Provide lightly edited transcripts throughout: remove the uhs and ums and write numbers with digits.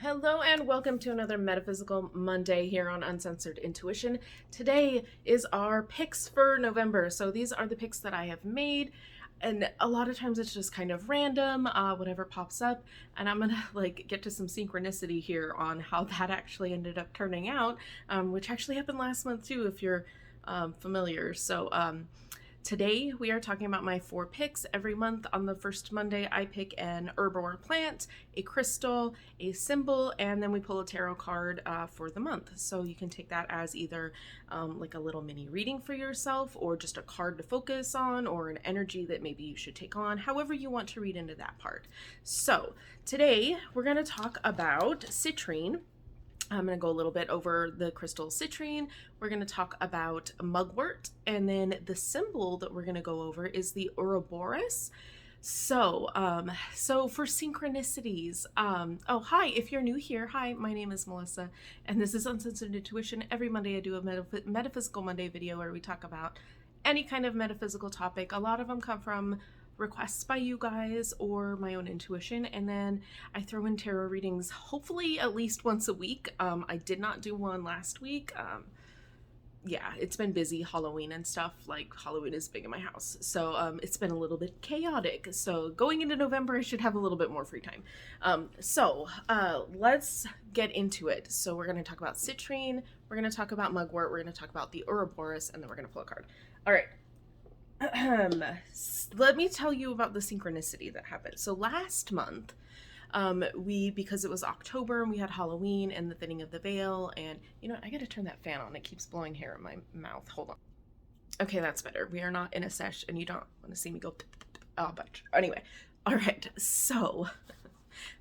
Hello and welcome to another Metaphysical Monday here on Uncensored Intuition. Today is our picks for November. So these are the picks that I have made, and a lot of times it's just kind of random, whatever pops up, and I'm gonna get to some synchronicity here on how that actually ended up turning out, which actually happened last month too, if you're familiar. Today we are talking about my 4 picks. Every month on the first Monday I pick an herb or plant, a crystal, a symbol, and then we pull a tarot card for the month. So you can take that as either like a little mini reading for yourself, or just a card to focus on, or an energy that maybe you should take on, however you want to read into that part. So today we're going to talk about citrine. I'm going to go a little bit over the crystal citrine. We're going to talk about mugwort, and then the symbol that we're going to go over is the Ouroboros. So for synchronicities, oh, hi, if you're new here, hi, my name is Melissa, and this is Uncensored Intuition. Every Monday I do a Metaphysical Monday video where we talk about any kind of metaphysical topic. A lot of them come from requests by you guys or my own intuition, and then I throw in tarot readings hopefully at least once a week. I did not do one last week. Yeah, it's been busy, Halloween and stuff. Like, Halloween is big in my house, so it's been a little bit chaotic. So going into November I should have a little bit more free time. Let's get into it. So we're going to talk about citrine, we're going to talk about mugwort, we're going to talk about the Ouroboros, and then we're going to pull a card. All right. Let me tell you about the synchronicity that happened. So last month, because it was October and we had Halloween and the thinning of the veil, and you know, I gotta turn that fan on. It keeps blowing hair in my mouth. Hold on. Okay, that's better. We are not in a sesh and you don't want to see me go but anyway. All right. So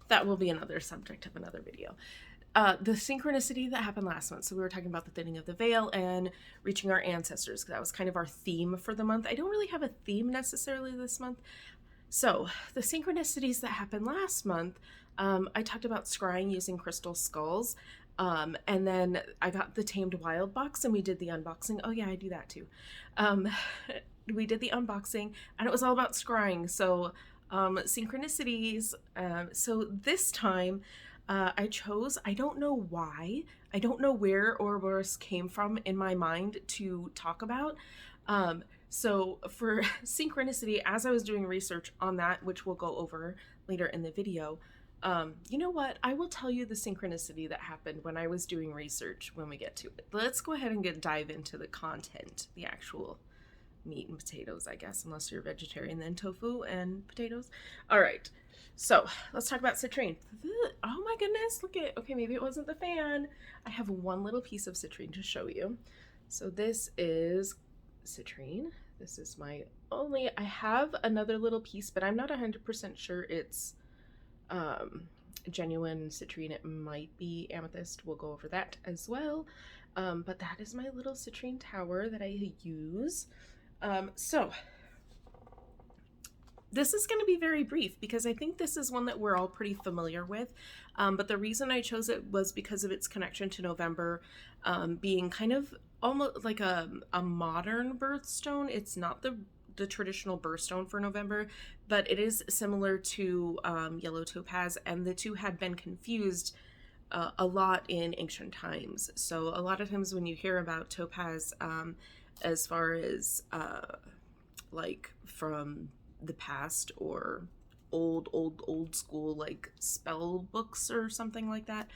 that will be another subject of another video. The synchronicity that happened last month. So we were talking about the thinning of the veil and reaching our ancestors. That was kind of our theme for the month. I don't really have a theme necessarily this month. So the synchronicities that happened last month, I talked about scrying using crystal skulls. And then I got the Tamed Wild box and we did the unboxing. Oh yeah, I do that too. We did the unboxing and it was all about scrying. So synchronicities. So this time, I chose, I don't know why, I don't know where Ouroboros came from in my mind to talk about. So for synchronicity, as I was doing research on that, which we'll go over later in the video, you know what? I will tell you the synchronicity that happened when I was doing research when we get to it. Let's go ahead and dive into the content, the actual meat and potatoes, I guess, unless you're vegetarian, then tofu and potatoes. All right. So let's talk about citrine. Oh my goodness, look at, okay, maybe it wasn't the fan. I have one little piece of citrine to show you. So this is citrine. This is my only, I have another little piece, but I'm not 100% sure it's genuine citrine. It might be amethyst. We'll go over that as well. But that is my little citrine tower that I use. So this is going to be very brief because I think this is one that we're all pretty familiar with. But the reason I chose it was because of its connection to November, being kind of almost like a modern birthstone. It's not the traditional birthstone for November, but it is similar to yellow topaz, and the two had been confused a lot in ancient times. So a lot of times when you hear about topaz, as far as like from the past or old school like spell books or something like that,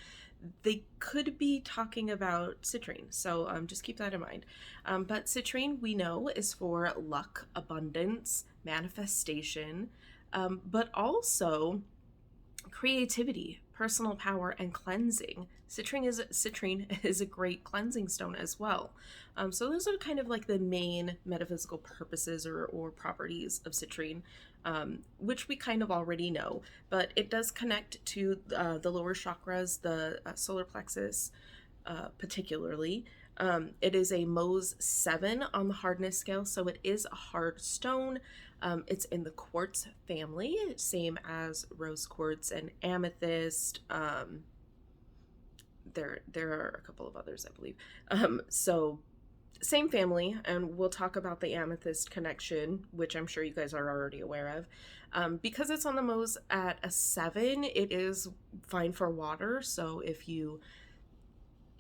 they could be talking about citrine. So just keep that in mind. But citrine, we know, is for luck, abundance, manifestation, but also creativity, personal power, and cleansing. Citrine is a great cleansing stone as well. So those are kind of like the main metaphysical purposes or properties of citrine, which we kind of already know, but it does connect to the lower chakras, the solar plexus particularly. It is a Mohs 7 on the hardness scale, so it is a hard stone. It's in the quartz family, same as rose quartz and amethyst. There are a couple of others, I believe. So Same family, and we'll talk about the amethyst connection, which I'm sure you guys are already aware of. Because it's on the Mose at a 7, it is fine for water. So if you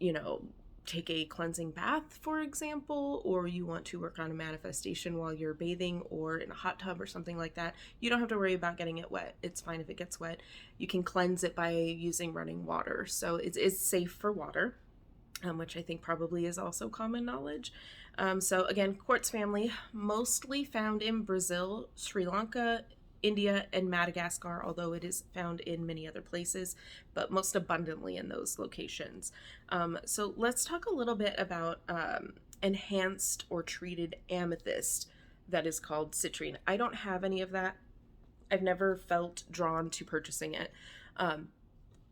know, take a cleansing bath, for example, or you want to work on a manifestation while you're bathing or in a hot tub or something like that, you don't have to worry about getting it wet. It's fine if it gets wet. You can cleanse it by using running water. So it's safe for water, which I think probably is also common knowledge. So again, quartz family, mostly found in Brazil, Sri Lanka, India, and Madagascar, although it is found in many other places, but most abundantly in those locations. So let's talk a little bit about enhanced or treated amethyst that is called citrine. I don't have any of that. I've never felt drawn to purchasing it.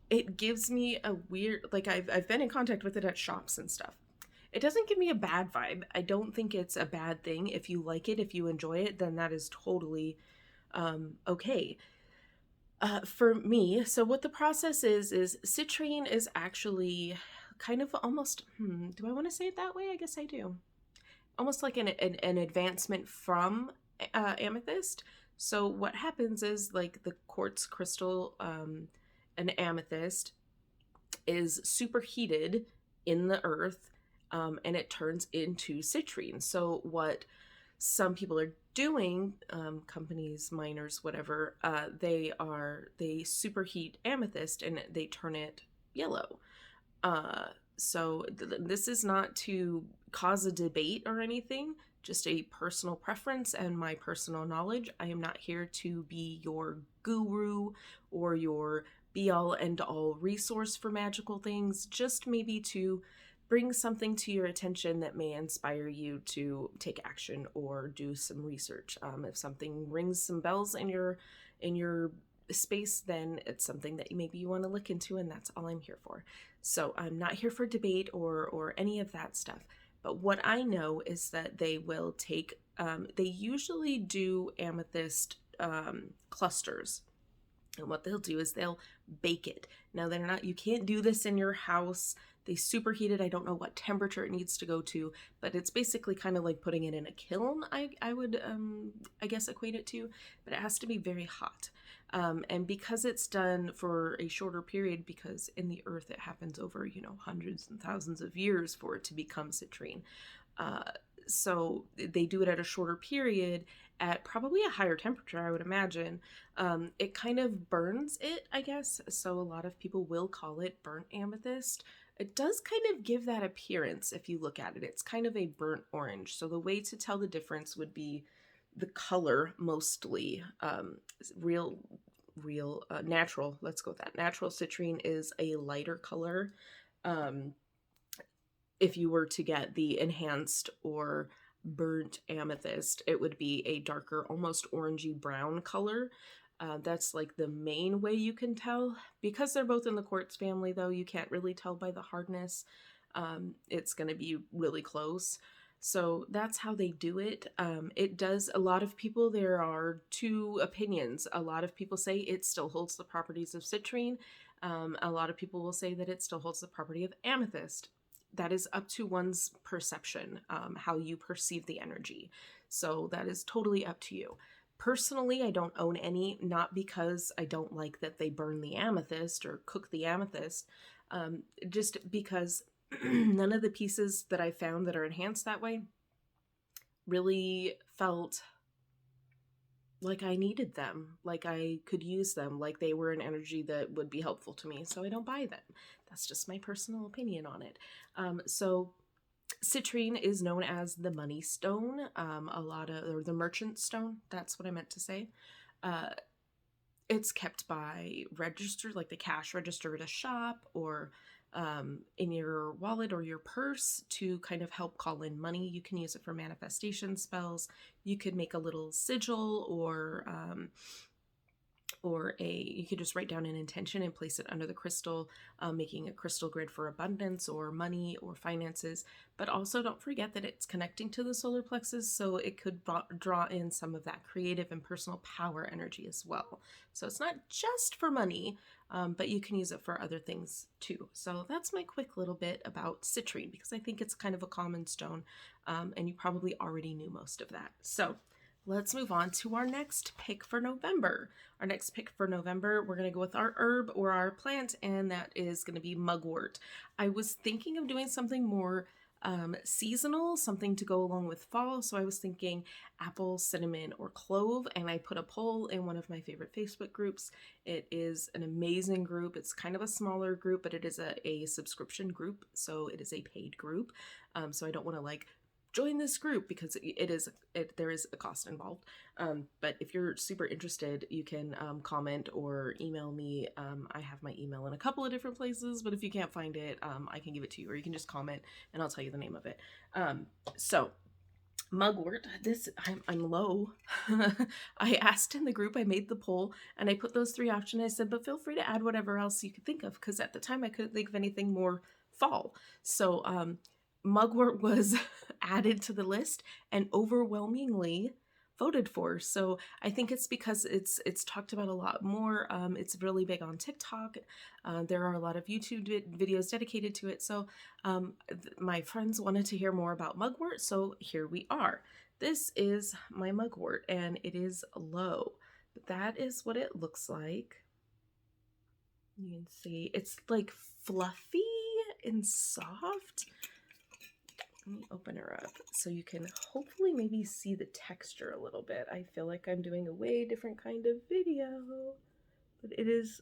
It gives me a weird, like, I've been in contact with it at shops and stuff. It doesn't give me a bad vibe. I don't think it's a bad thing. If you like it, if you enjoy it, then that is totally okay. For me, so what the process is citrine is actually kind of almost, do I want to say it that way? I guess I do. Almost like an advancement from amethyst. So what happens is, like, the quartz crystal, an amethyst, is superheated in the earth, and it turns into citrine. So what some people are doing, companies, miners, whatever, they superheat amethyst and they turn it yellow. So this is not to cause a debate or anything, just a personal preference and my personal knowledge. I am not here to be your guru or your be all end all resource for magical things, just maybe to bring something to your attention that may inspire you to take action or do some research. If something rings some bells in your space, then it's something that maybe you want to look into, and that's all I'm here for. So I'm not here for debate or any of that stuff. But what I know is that they will take, they usually do amethyst clusters. And what they'll do is they'll bake it. Now, they're not, you can't do this in your house. They superheat it. I don't know what temperature it needs to go to, but it's basically kind of like putting it in a kiln, I would, I guess, equate it to, but it has to be very hot. And because it's done for a shorter period, because in the earth it happens over, hundreds and thousands of years for it to become citrine. So they do it at a shorter period at probably a higher temperature, I would imagine. It kind of burns it, I guess. So a lot of people will call it burnt amethyst. It does kind of give that appearance if you look at it. It's kind of a burnt orange. So the way to tell the difference would be the color, mostly. Real natural, let's go with that. Natural citrine is a lighter color. If you were to get the enhanced or burnt amethyst, it would be a darker, almost orangey brown color. That's like the main way you can tell. Because they're both in the quartz family, though, you can't really tell by the hardness. It's going to be really close. So that's how they do it. It does, a lot of people, there are two opinions. A lot of people say it still holds the properties of citrine. A lot of people will say that it still holds the property of amethyst. That is up to one's perception, how you perceive the energy. So that is totally up to you. Personally, I don't own any, not because I don't like that they burn the amethyst or cook the amethyst, just because none of the pieces that I found that are enhanced that way really felt like I needed them, like I could use them, like they were an energy that would be helpful to me, so I don't buy them. That's just my personal opinion on it. So citrine is known as the money stone, or the merchant stone. That's what I meant to say. It's kept by register, like the cash register at a shop, or in your wallet or your purse to kind of help call in money. You can use it for manifestation spells. You could make a little sigil or you could just write down an intention and place it under the crystal, making a crystal grid for abundance or money or finances. But also don't forget that it's connecting to the solar plexus, so it could draw in some of that creative and personal power energy as well. So it's not just for money, but you can use it for other things too. So that's my quick little bit about citrine, because I think it's kind of a common stone, and you probably already knew most of that. So let's move on to our next pick for November. Our next pick for November, we're going to go with our herb or our plant, and that is going to be mugwort. I was thinking of doing something more seasonal, something to go along with fall. So I was thinking apple, cinnamon, or clove, and I put a poll in one of my favorite Facebook groups. It is an amazing group. It's kind of a smaller group, but it is a subscription group, so it is a paid group. So I don't want to like join this group because there is a cost involved. But if you're super interested, you can comment or email me. I have my email in a couple of different places, but if you can't find it, I can give it to you, or you can just comment and I'll tell you the name of it. So mugwort, I'm low. I asked in the group, I made the poll, and I put those 3 options. I said, but feel free to add whatever else you could think of, because at the time I couldn't think of anything more fall. So mugwort was added to the list and overwhelmingly voted for. So I think it's because it's talked about a lot more. It's really big on TikTok. There are a lot of YouTube videos dedicated to it. So my friends wanted to hear more about mugwort, so here we are. This is my mugwort, and it is low. But that is what it looks like. You can see it's like fluffy and soft. Let me open her up so you can hopefully maybe see the texture a little bit. I feel like I'm doing a way different kind of video, but it is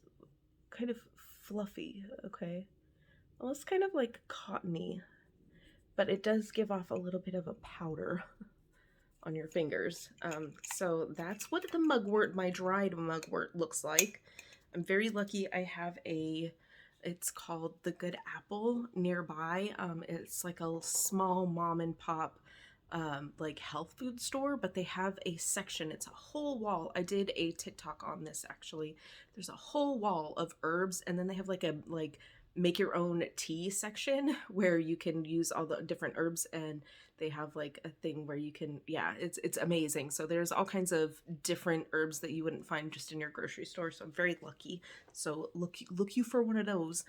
kind of fluffy, okay? Almost kind of like cottony, but it does give off a little bit of a powder on your fingers. So that's what the mugwort, my dried mugwort, looks like. I'm very lucky I have it's called the Good Apple nearby. It's like a small mom and pop like health food store, but they have a section. It's a whole wall. I did a TikTok on this actually. There's a whole wall of herbs, and then they have like a make your own tea section where you can use all the different herbs, and they have like a thing where you can, yeah, it's amazing. So there's all kinds of different herbs that you wouldn't find just in your grocery store. So I'm very lucky. So look you for one of those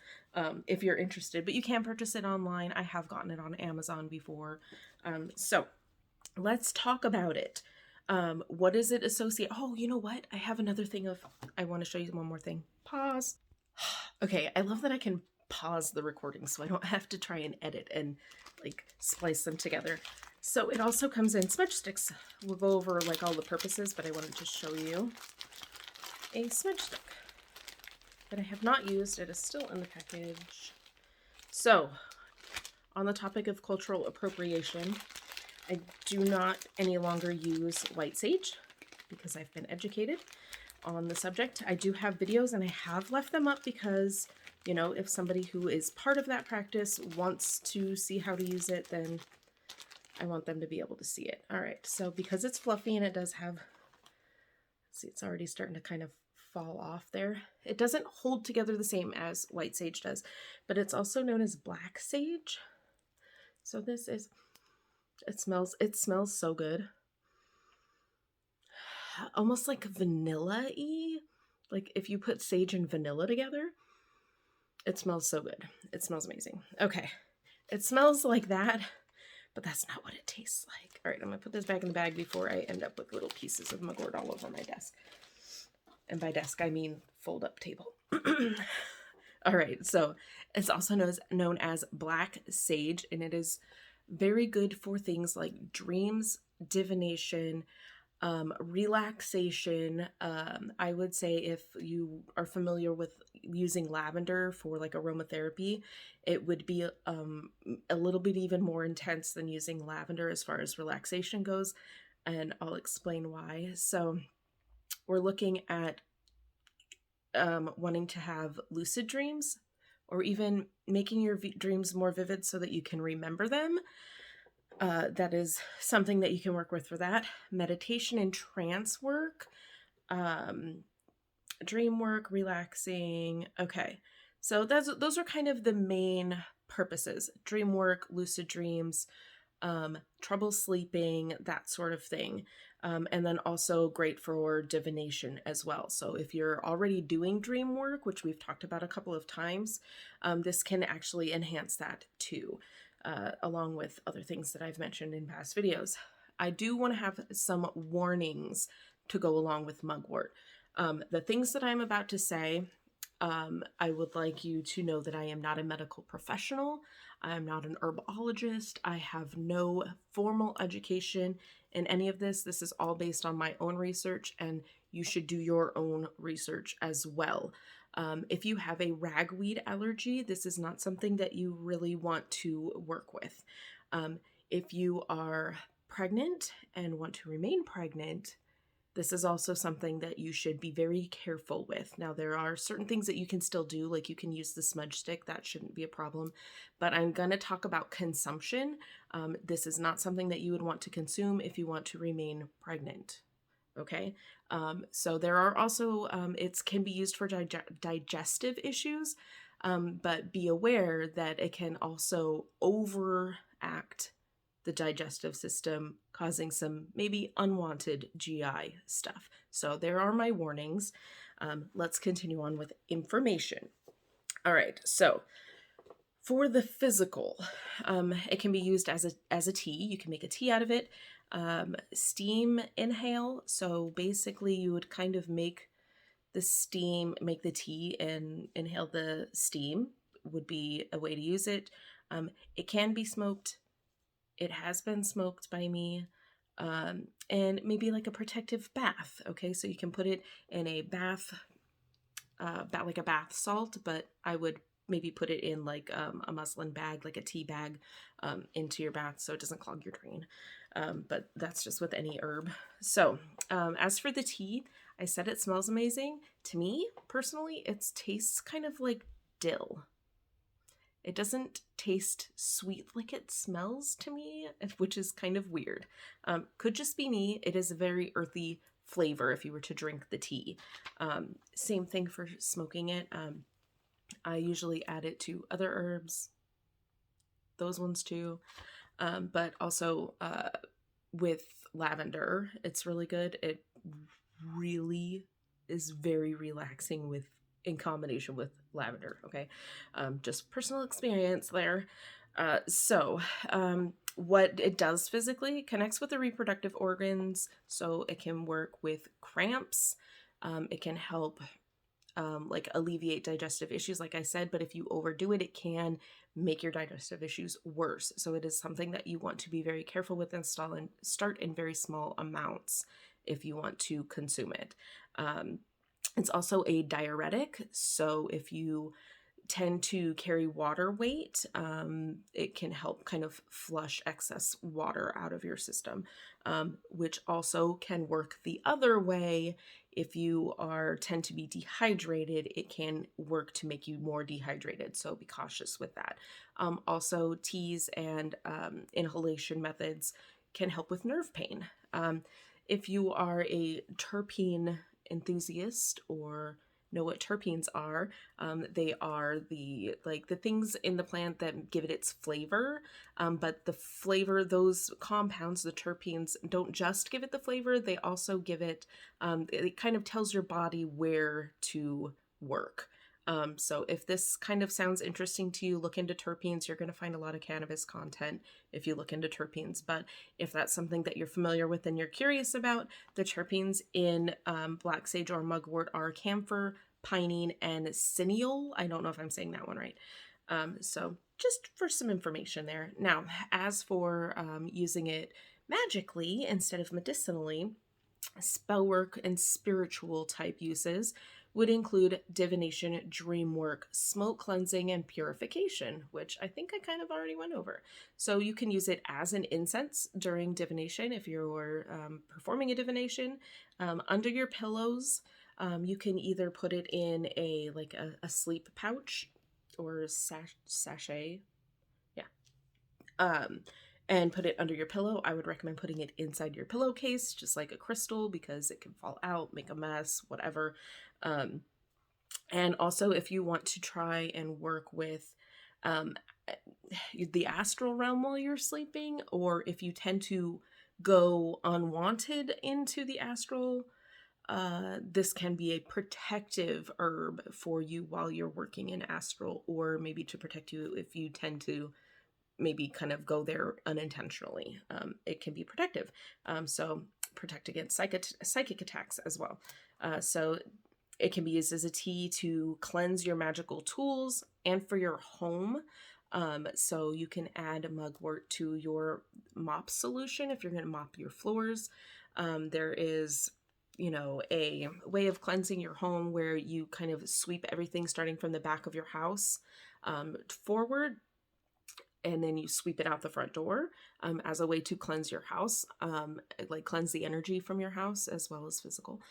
if you're interested, but you can purchase it online. I have gotten it on Amazon before. So let's talk about it. What does it associate? Oh, you know what? I have another thing I want to show you one more thing. Pause. Okay, I love that I can pause the recording so I don't have to try and edit and like splice them together. So it also comes in smudge sticks. We'll go over like all the purposes, but I wanted to show you a smudge stick that I have not used. It is still in the package. So on the topic of cultural appropriation, I do not any longer use white sage because I've been educated on the subject. I do have videos, and I have left them up because, you know, if somebody who is part of that practice wants to see how to use it, then I want them to be able to see it. All right, so because it's fluffy and it does have, see, it's already starting to kind of fall off there. It doesn't hold together the same as white sage does, but it's also known as black sage. So this is, it smells so good. Almost like vanilla-y. Like if you put sage and vanilla together, it smells so good. It smells amazing. Okay, it smells like that, but that's not what it tastes like. All right, I'm gonna put this back in the bag before I end up with little pieces of mugwort all over my desk. And by desk, I mean fold-up table. All right, so it's also known as black sage, and it is very good for things like dreams, divination, relaxation. I would say if you are familiar with using lavender for like aromatherapy, it would be a little bit even more intense than using lavender as far as relaxation goes, and I'll explain why. So we're looking at wanting to have lucid dreams, or even making your dreams more vivid so that you can remember them. That is something that you can work with for that. Meditation and trance work. dream work, relaxing. Okay. So those are kind of the main purposes. Dream work, lucid dreams, trouble sleeping, that sort of thing. And then also great for divination as well. So if you're already doing dream work, which we've talked about a couple of times, this can actually enhance that too, along with other things that I've mentioned in past videos. I do want to have some warnings to go along with mugwort. The things that I'm about to say, I would like you to know that I am not a medical professional. I am not an herbologist. I have no formal education in any of this. This is all based on my own research, and you should do your own research as well. If you have a ragweed allergy, this is not something that you really want to work with. If you are pregnant and want to remain pregnant, this is also something that you should be very careful with. Now, there are certain things that you can still do, like you can use the smudge stick. That shouldn't be a problem. But I'm going to talk about consumption. This is not something that you would want to consume if you want to remain pregnant. Okay? So there are also, it can be used for digestive issues, but be aware that it can also overact the digestive system, causing some maybe unwanted GI stuff. So there are my warnings. Let's continue on with information. All right, so for the physical, it can be used as a tea. You can make a tea out of it. Steam inhale. So basically, you would kind of make the tea and inhale the steam would be a way to use it. It can be smoked. It has been smoked by me. And maybe like a protective bath. Okay, so you can put it in a bath, like a bath salt, but I would maybe put it in like a muslin bag, like a tea bag, into your bath so it doesn't clog your drain. But that's just with any herb. So as for the tea, I said it smells amazing. To me, personally, it tastes kind of like dill. It doesn't taste sweet like it smells to me, which is kind of weird. Could just be me. It is a very earthy flavor if you were to drink the tea. Same thing for smoking it. I usually add it to other herbs, those ones too, but also with lavender, it's really good. It really is very relaxing in combination with lavender. Okay, just personal experience there. So what it does physically connects with the reproductive organs, so it can work with cramps. It can help like alleviate digestive issues, like I said, but if you overdo it, it can make your digestive issues worse. So it is something that you want to be very careful with and start in very small amounts if you want to consume it. It's also a diuretic, so if you tend to carry water weight, it can help kind of flush excess water out of your system, which also can work the other way. If you tend to be dehydrated, it can work to make you more dehydrated, so be cautious with that. Also, teas and inhalation methods can help with nerve pain. If you are a terpene enthusiast or know what terpenes are, they are the things in the plant that give it its flavor, but the flavor, those compounds, the terpenes, don't just give it the flavor, they also give it, it kind of tells your body where to work. So if this kind of sounds interesting to you, look into terpenes. You're going to find a lot of cannabis content if you look into terpenes. But if that's something that you're familiar with and you're curious about, the terpenes in black sage or mugwort are camphor, pinene, and cineol. I don't know if I'm saying that one right. So just for some information there. Now, as for using it magically instead of medicinally, spell work and spiritual type uses would include divination, dream work, smoke cleansing, and purification, which I think I kind of already went over. So you can use it as an incense during divination if you're performing a divination. Under your pillows, you can either put it in a sleep pouch or sachet. Yeah. and put it under your pillow. I would recommend putting it inside your pillowcase, just like a crystal, because it can fall out, make a mess, whatever. And also, if you want to try and work with um, the astral realm while you're sleeping, or if you tend to go unwanted into the astral, this can be a protective herb for you while you're working in astral, or maybe to protect you if you tend to maybe kind of go there unintentionally. It can be protective. So protect against psychic attacks as well. So it can be used as a tea to cleanse your magical tools and for your home. So you can add mugwort to your mop solution if you're going to mop your floors. There is, a way of cleansing your home where you kind of sweep everything starting from the back of your house forward, and then you sweep it out the front door as a way to cleanse your house, like cleanse the energy from your house as well as physical.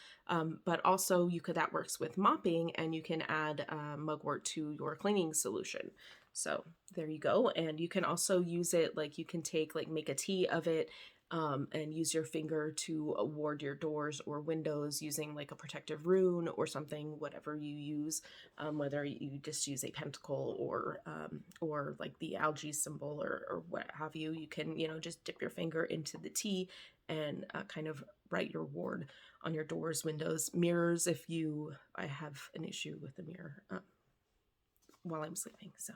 But also that works with mopping, and you can add mugwort to your cleaning solution. So there you go. And you can also use it, like you can make a tea of it, and use your finger to ward your doors or windows using like a protective rune or something, whatever you use, whether you just use a pentacle or like the algae symbol or what have you. You can, just dip your finger into the tea and kind of write your ward on your doors, windows, mirrors. I have an issue with the mirror while I'm sleeping. So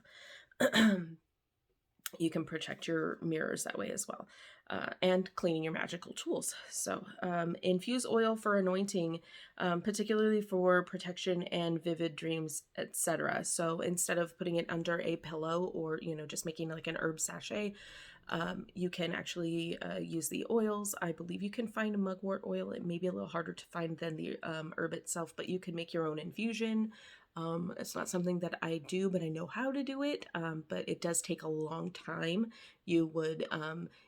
you can protect your mirrors that way as well. And cleaning your magical tools. So infuse oil for anointing, particularly for protection and vivid dreams, etc. So instead of putting it under a pillow or, just making like an herb sachet, you can actually use the oils. I believe you can find a mugwort oil. It may be a little harder to find than the herb itself, but you can make your own infusion. It's not something that I do, but I know how to do it. But it does take a long time. You would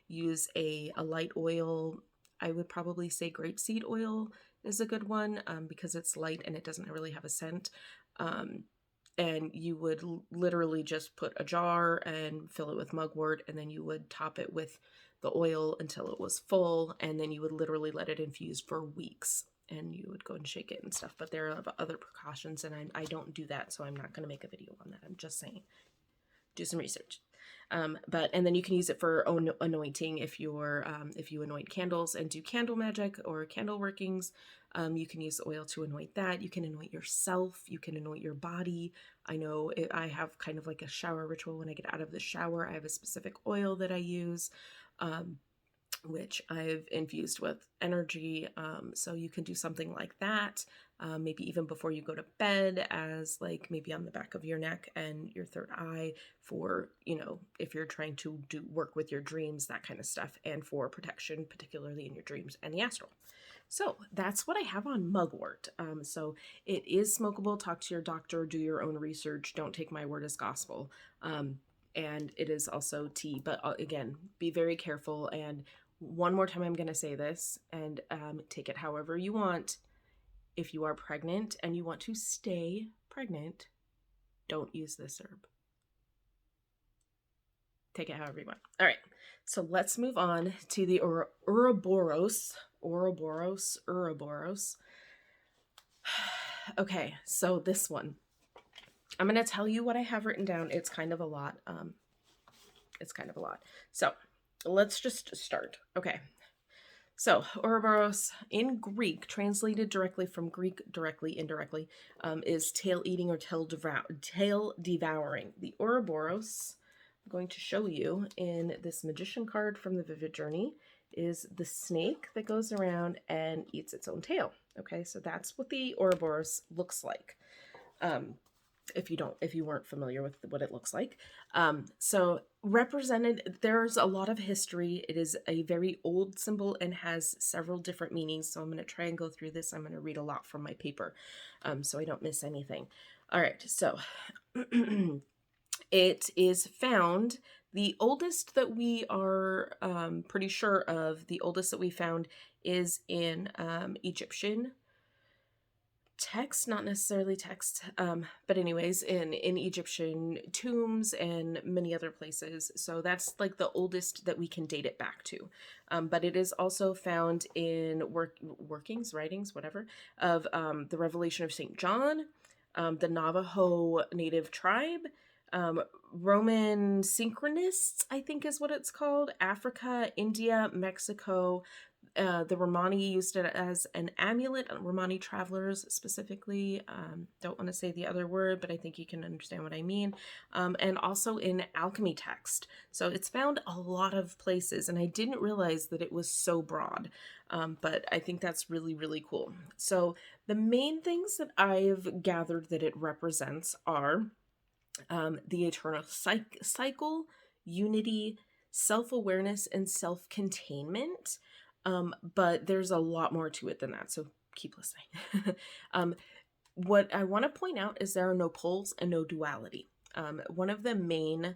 use a light oil. I would probably say grapeseed oil is a good one because it's light and it doesn't really have a scent. And you would literally just put a jar and fill it with mugwort, and then you would top it with the oil until it was full, and then you would literally let it infuse for weeks. And you would go and shake it and stuff. But there are other precautions, and I don't do that, so I'm not going to make a video on that. I'm just saying, do some research. And then you can use it for anointing if you anoint candles and do candle magic or candle workings. You can use oil to anoint that. You can anoint yourself. You can anoint your body. I know I have kind of like a shower ritual. When I get out of the shower, I have a specific oil that I use. Which I've infused with energy. So you can do something like that, maybe even before you go to bed, as like maybe on the back of your neck and your third eye for, if you're trying to work with your dreams, that kind of stuff, and for protection, particularly in your dreams and the astral. So that's what I have on mugwort. So it is smokable. Talk to your doctor, do your own research. Don't take my word as gospel. And it is also tea, but again, be very careful. And one more time, I'm going to say this, and take it however you want. If you are pregnant and you want to stay pregnant, don't use this herb. Take it however you want. All right, so let's move on to the Ouroboros. Okay, so this one. I'm going to tell you what I have written down. It's kind of a lot. So let's just start. Okay. So Ouroboros in Greek, translated directly from Greek, indirectly, is tail eating or tail devouring. The Ouroboros, I'm going to show you in this magician card from the Vivid Journey, is the snake that goes around and eats its own tail. Okay, so that's what the Ouroboros looks like. If you weren't familiar with what it looks like. So represented, there's a lot of history. It is a very old symbol and has several different meanings. So I'm going to try and go through this. I'm going to read a lot from my paper, so I don't miss anything. All right. So it is found, the oldest that we are pretty sure of, the oldest that we found is in Egyptian text, not necessarily text, but anyways, in Egyptian tombs and many other places. So that's like the oldest that we can date it back to. But it is also found in writings, whatever, of the Revelation of St. John, the Navajo Native tribe, Roman synchronists, I think is what it's called, Africa, India, Mexico. The Romani used it as an amulet, Romani travelers specifically. Don't want to say the other word, but I think you can understand what I mean. And also in alchemy text. So it's found a lot of places, and I didn't realize that it was so broad. But I think that's really, really cool. So the main things that I've gathered that it represents are the eternal cycle, unity, self-awareness, and self-containment. But there's a lot more to it than that, so keep listening. What I want to point out is there are no poles and no duality. One of the main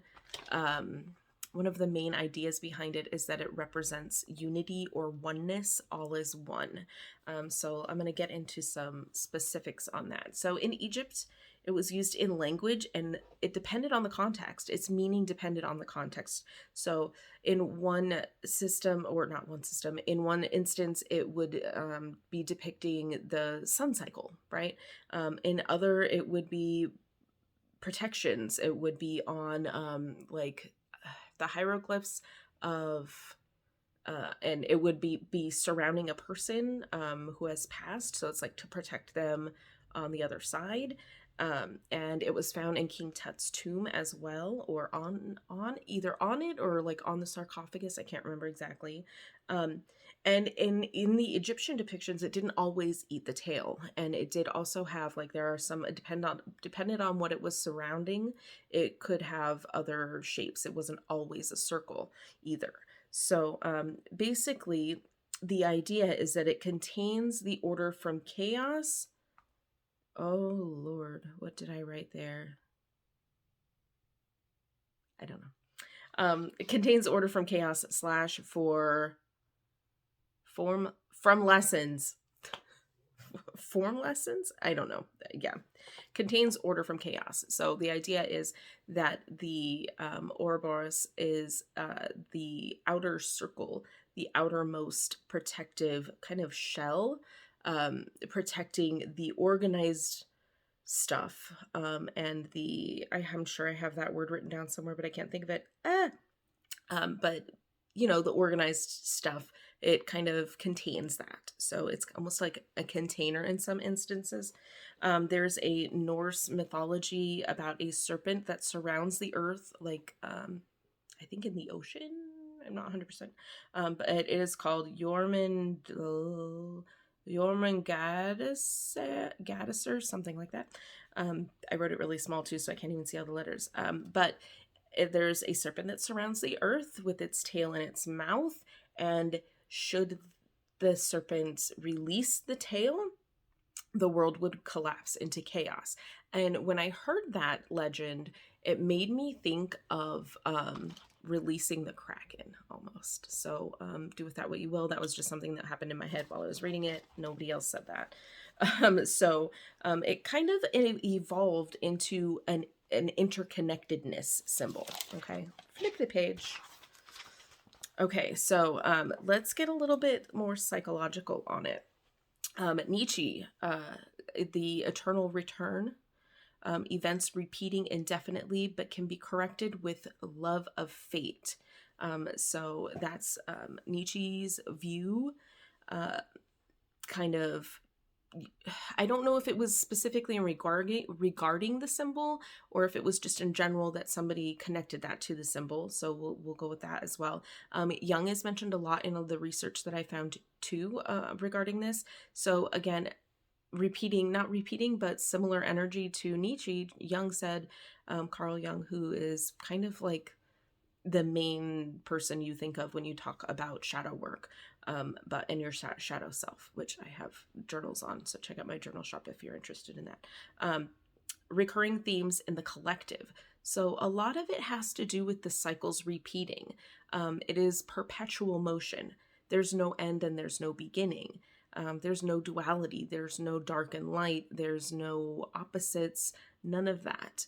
ideas behind it is that it represents unity or oneness, all is one. So I'm going to get into some specifics on that. So in Egypt, it was used in language, and it depended on the context. Its meaning depended on the context. So in one system, or not one system, in one instance, it would be depicting the sun cycle, right? In other, it would be protections. It would be on like the hieroglyphs of and it would be surrounding a person who has passed, so it's like to protect them on the other side. And it was found in King Tut's tomb as well, or on either on it or like on the sarcophagus, I can't remember exactly. And in the Egyptian depictions, it didn't always eat the tail, and it did also have, like, there are some depended on what it was surrounding, it could have other shapes. It wasn't always a circle either. So basically, the idea is that it contains the order from chaos. Oh Lord, what did I write there? I don't know. It contains order from chaos / for form from lessons. Form lessons? I don't know. Yeah. Contains order from chaos. So the idea is that the Ouroboros is the outer circle, the outermost protective kind of shell, protecting the organized stuff, and I'm sure I have that word written down somewhere, but I can't think of it. But the organized stuff, it kind of contains that. So it's almost like a container in some instances. There's a Norse mythology about a serpent that surrounds the earth, like I think in the ocean. I'm not 100%. But it is called Jormungandr, something like that. I wrote it really small too, so I can't even see all the letters. But there's a serpent that surrounds the earth with its tail in its mouth, and should the serpent release the tail, the world would collapse into chaos. And when I heard that legend, it made me think of releasing the Kraken almost. So do with that what you will. That was just something that happened in my head while I was reading it. Nobody else said that. So it kind of evolved into an interconnectedness symbol. Okay, flip the page. Okay, so let's get a little bit more psychological on it. Nietzsche, the eternal return, events repeating indefinitely but can be corrected with love of fate. So that's Nietzsche's view, kind of. I don't know if it was specifically regarding the symbol, or if it was just in general that somebody connected that to the symbol. So we'll go with that as well. Jung is mentioned a lot in the research that I found too regarding this. So again, not repeating, but similar energy to Nietzsche. Jung said, Carl Jung, who is kind of like the main person you think of when you talk about shadow work, but in your shadow self, which I have journals on, so check out my journal shop if you're interested in that. Recurring themes in the collective. So a lot of it has to do with the cycles repeating. It is perpetual motion. There's no end and there's no beginning. There's no duality. There's no dark and light. There's no opposites. None of that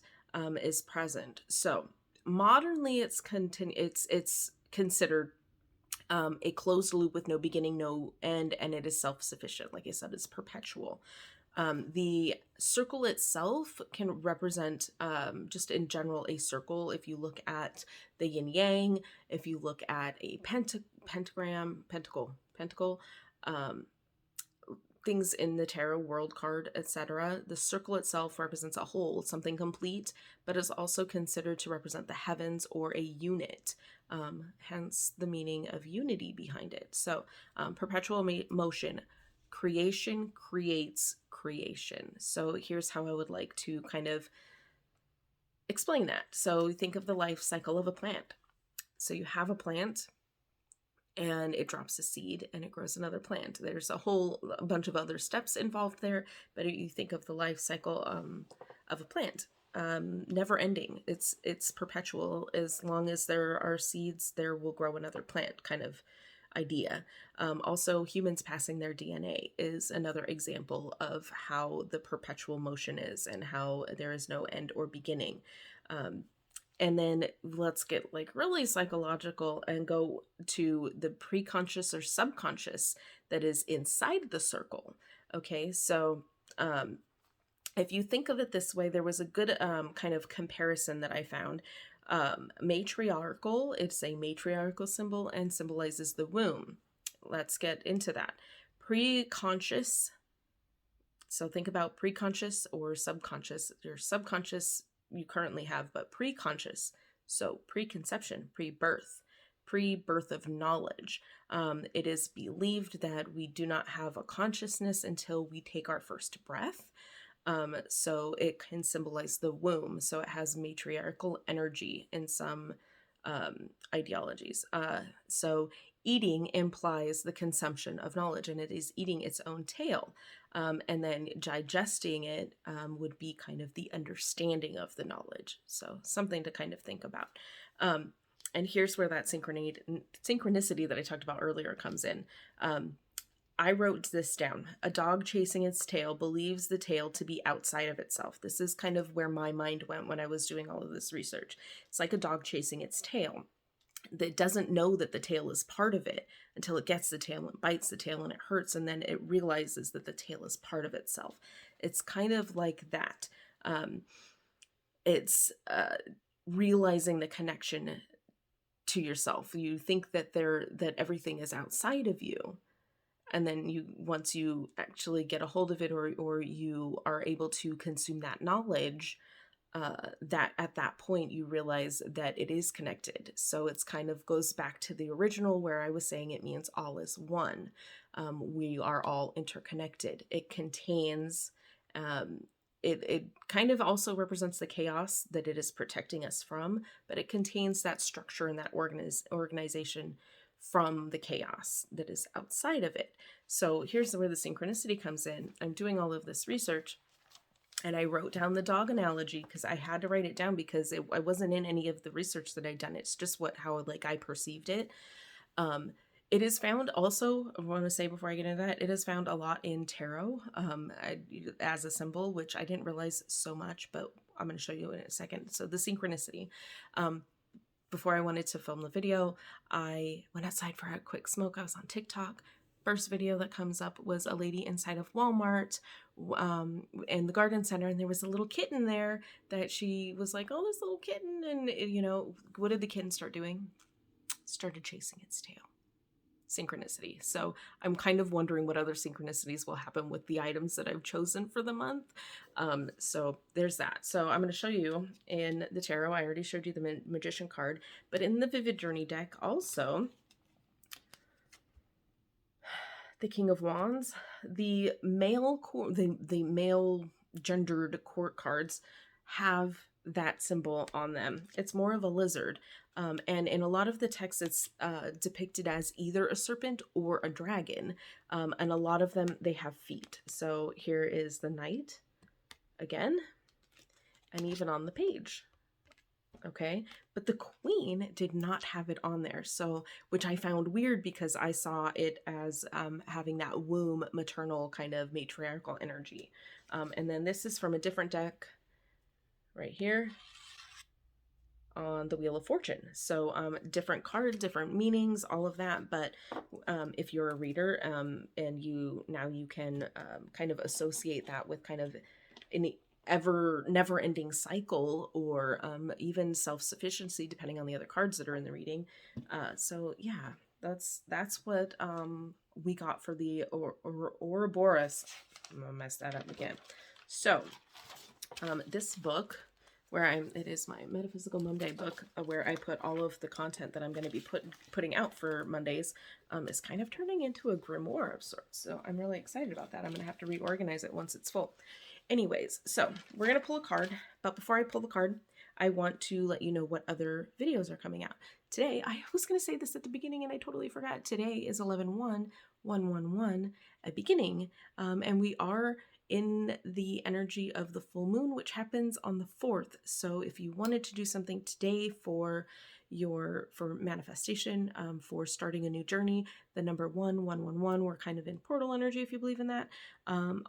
is present. So modernly, it's considered a closed loop with no beginning, no end, and it is self-sufficient. Like I said, it's perpetual. The circle itself can represent, just in general, a circle. If you look at the yin yang, if you look at a pentacle, things in the tarot world card, etc. The circle itself represents a whole, something complete, but is also considered to represent the heavens or a unit. Hence the meaning of unity behind it. So perpetual motion, creation creates creation. So here's how I would like to kind of explain that. So think of the life cycle of a plant. So you have a plant, and it drops a seed and it grows another plant. There's a whole bunch of other steps involved there, but you think of the life cycle of a plant, never ending. It's perpetual. As long as there are seeds, there will grow another plant kind of idea. Also, humans passing their DNA is another example of how the perpetual motion is and how there is no end or beginning. And then let's get like really psychological and go to the preconscious or subconscious that is inside the circle. Okay, so if you think of it this way, there was a good kind of comparison that I found. Matriarchal, it's a matriarchal symbol and symbolizes the womb. Let's get into that. Preconscious. So think about preconscious or subconscious. Your subconscious you currently have, but preconscious. So preconception, pre-birth of knowledge. It is believed that we do not have a consciousness until we take our first breath. So it can symbolize the womb. So it has matriarchal energy in some ideologies. So eating implies the consumption of knowledge, and it is eating its own tail. And then digesting it would be kind of the understanding of the knowledge. So something to kind of think about. And here's where that synchronicity that I talked about earlier comes in. I wrote this down. A dog chasing its tail believes the tail to be outside of itself. This is kind of where my mind went when I was doing all of this research. It's like a dog chasing its tail. That doesn't know that the tail is part of it until it gets the tail and bites the tail and it hurts, and then it realizes that the tail is part of itself. It's kind of like that. It's realizing the connection to yourself. You think that everything is outside of you, and then once you actually get a hold of it, or you are able to consume that knowledge, that at that point you realize that it is connected. So it's kind of goes back to the original where I was saying it means all is one. We are all interconnected. It contains, it kind of also represents the chaos that it is protecting us from, but it contains that structure and that organization from the chaos that is outside of it. So here's where the synchronicity comes in. I'm doing all of this research, and I wrote down the dog analogy because I had to write it down because I wasn't in any of the research that I'd done. It's just how I perceived it. It is found also, I want to say before I get into that, it is found a lot in tarot as a symbol, which I didn't realize so much, but I'm going to show you in a second. So the synchronicity. Before I wanted to film the video, I went outside for a quick smoke. I was on TikTok. First video that comes up was a lady inside of Walmart in the garden center, and there was a little kitten there that she was like, oh, this little kitten. And, what did the kitten start doing? Started chasing its tail. Synchronicity. So I'm kind of wondering what other synchronicities will happen with the items that I've chosen for the month. So there's that. So I'm going to show you in the tarot. I already showed you the Magician card, but in the Vivid Journey deck also, the King of Wands, the male gendered court cards have that symbol on them. It's more of a lizard. And in a lot of the texts, it's depicted as either a serpent or a dragon. And a lot of them, they have feet. So here is the Knight again. And even on the page, Okay, but the queen did not have it on there, so which I found weird because I saw it as having that womb maternal kind of matriarchal energy. And then this is from a different deck right here on the Wheel of Fortune. So different cards, different meanings, all of that. But if you're a reader and you can kind of associate that with kind of an ever never ending cycle or even self-sufficiency, depending on the other cards that are in the reading. So yeah, that's what we got for the Ouroboros. I'm gonna mess that up again. So this book it is my Metaphysical Monday book where I put all of the content that I'm going to be putting out for Mondays is kind of turning into a grimoire of sorts. So I'm really excited about that. I'm going to have to reorganize it once it's full. Anyways, so we're going to pull a card, but before I pull the card, I want to let you know what other videos are coming out. Today, I was going to say this at the beginning and I totally forgot. Today is 11/1/111, a beginning, and we are in the energy of the full moon, which happens on the 4th. So if you wanted to do something today for manifestation, for starting a new journey, the number 1111, we're kind of in portal energy if you believe in that.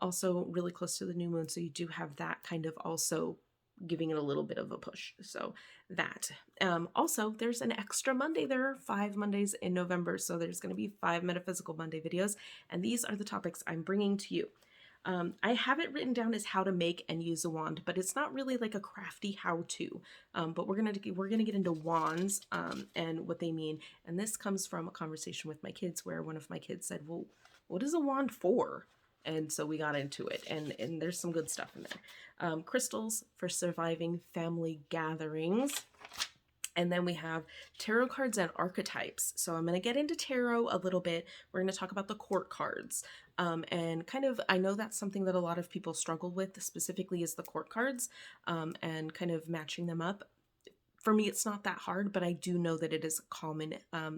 Also really close to the new moon, so you do have that kind of also giving it a little bit of a push. So that. Also, there's an extra Monday. There are 5 Mondays in November, so there's going to be 5 Metaphysical Monday videos, and these are the topics I'm bringing to you. I have it written down as how to make and use a wand, but it's not really like a crafty how-to. But we're gonna get into wands and what they mean. And this comes from a conversation with my kids where one of my kids said, "Well, what is a wand for?" And so we got into it, and there's some good stuff in there. Crystals for surviving family gatherings. And then we have tarot cards and archetypes. So I'm going to get into tarot a little bit. We're going to talk about the court cards. And kind of, I know that's something that a lot of people struggle with, specifically is the court cards, and kind of matching them up. For me, it's not that hard, but I do know that it is a common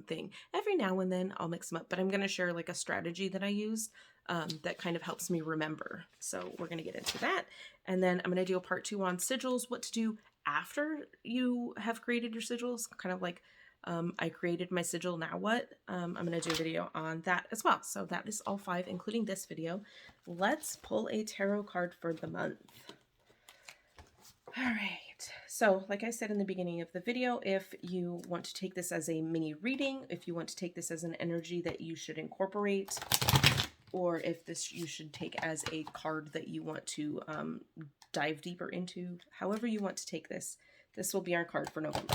thing. Every now and then I'll mix them up, but I'm going to share like a strategy that I use that kind of helps me remember. So we're going to get into that. And then I'm going to do a part 2 on sigils, what to do after you have created your sigils, kind of like I created my sigil, now what? I'm going to do a video on that as well. So that is all 5, including this video. Let's pull a tarot card for the month. All right, so like I said in the beginning of the video, if you want to take this as a mini reading, if you want to take this as an energy that you should incorporate, or if this you should take as a card that you want to dive deeper into, however you want to take this, this will be our card for November.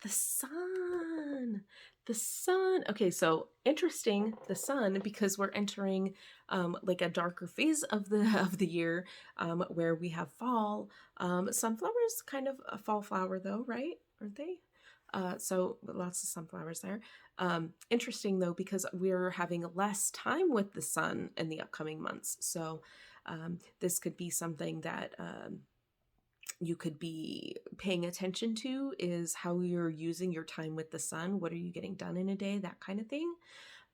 The sun. The sun. Okay, so interesting, the sun, because we're entering like a darker phase of the year where we have fall. Sunflowers kind of a fall flower though, right? Aren't they? So lots of sunflowers there. Interesting though, because we're having less time with the sun in the upcoming months. So this could be something that you could be paying attention to, is how you're using your time with the sun. What are you getting done in a day? That kind of thing.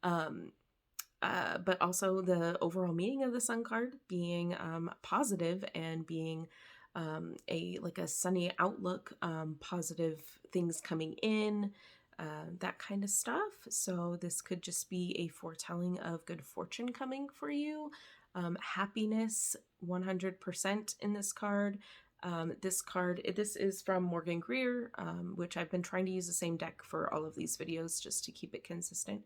But also the overall meaning of the sun card being positive and being like a sunny outlook, positive things coming in, that kind of stuff. So this could just be a foretelling of good fortune coming for you. Happiness 100% in this card. This is from Morgan Greer, which I've been trying to use the same deck for all of these videos just to keep it consistent.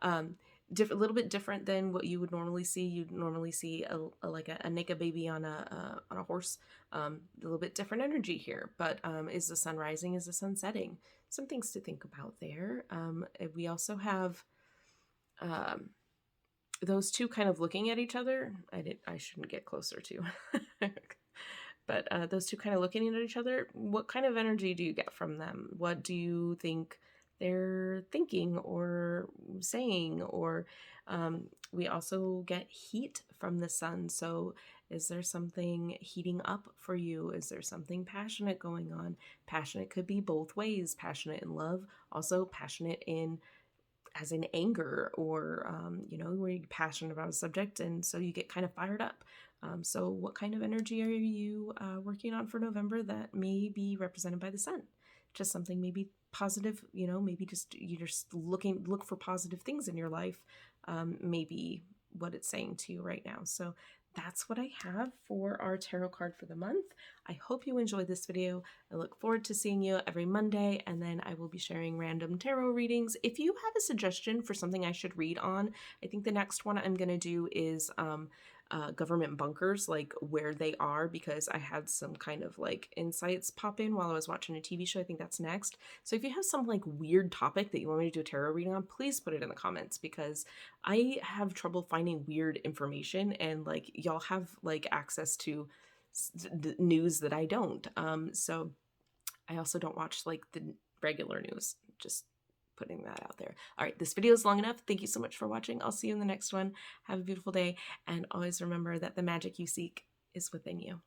A little bit different than what you would normally see. You'd normally see like a naked baby on a horse. A little bit different energy here, but is the sun rising? Is the sun setting? Some things to think about there. We also have those two kind of looking at each other. I shouldn't get closer to. But those two kind of looking at each other, what kind of energy do you get from them? What do you think they're thinking or saying? Or we also get heat from the sun. So is there something heating up for you? Is there something passionate going on? Passionate could be both ways. Passionate in love, also passionate in as in anger, or where you're passionate about a subject, and so you get kind of fired up. So what kind of energy are you working on for November that may be represented by the sun? Just something maybe positive, maybe just you just look for positive things in your life, maybe what it's saying to you right now. So that's what I have for our tarot card for the month. I hope you enjoyed this video. I look forward to seeing you every Monday, and then I will be sharing random tarot readings. If you have a suggestion for something I should read on, I think the next one I'm going to do is government bunkers, like where they are, because I had some kind of like insights pop in while I was watching a TV show. I think that's next. So if you have some like weird topic that you want me to do a tarot reading on, please put it in the comments, because I have trouble finding weird information, and like y'all have like access to the news that I don't. So I also don't watch like the regular news, just putting that out there. All right, this video is long enough. Thank you so much for watching. I'll see you in the next one. Have a beautiful day, and always remember that the magic you seek is within you.